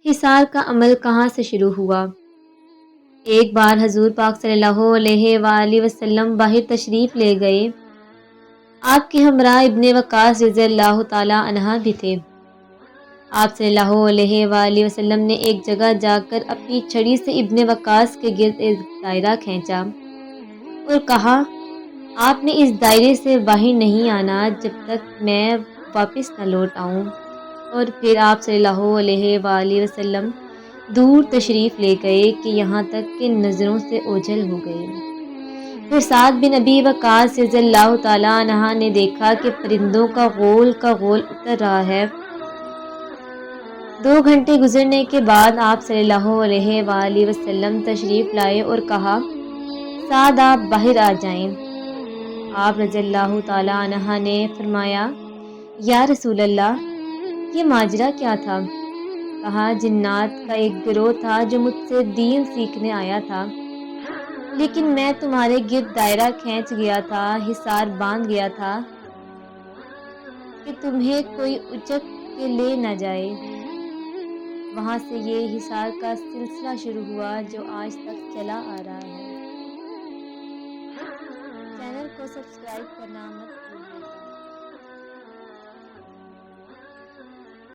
حصار کا عمل کہاں سے شروع ہوا؟ ایک بار حضور پاک صلی اللہ علیہ وآلہ وسلم باہر تشریف لے گئے۔ آپ کے ہمراہ ابن وقاص رضی اللہ تعالی عنہ بھی تھے۔ آپ صلی اللہ علیہ وآلہ وسلم نے ایک جگہ جا کر اپنی چھڑی سے ابن وقاص کے گرد ایک دائرہ کھینچا اور کہا، آپ نے اس دائرے سے باہر نہیں آنا جب تک میں واپس نہ لوٹ آؤں۔ اور پھر آپ صلی اللہ علیہ وآلہ وسلم دور تشریف لے گئے کہ یہاں تک کہ نظروں سے اوجھل ہو گئے۔ پھر سعد بن ابی وقاص رضی اللہ تعالی عنہ نے دیکھا کہ پرندوں کا غول اتر رہا ہے۔ 2 گھنٹے گزرنے کے بعد آپ صلی اللہ علیہ وآلہ وسلم تشریف لائے اور کہا، سعد آپ باہر آ جائیں۔ آپ رضی اللہ تعالی عنہ نے فرمایا، یا رسول اللہ، یہ ماجرا کیا تھا؟ کہا، جنات کا ایک گروہ تھا جو مجھ سے دین سیکھنے آیا تھا، لیکن میں تمہارے گرد دائرہ کھینچ گیا تھا، حصار باندھ گیا تھا کہ تمہیں کوئی اچک کے لے نہ جائے۔ وہاں سے یہ حصار کا سلسلہ شروع ہوا جو آج تک چلا آ رہا ہے۔ چینل کو سبسکرائب کرنا مت بھولیے گا۔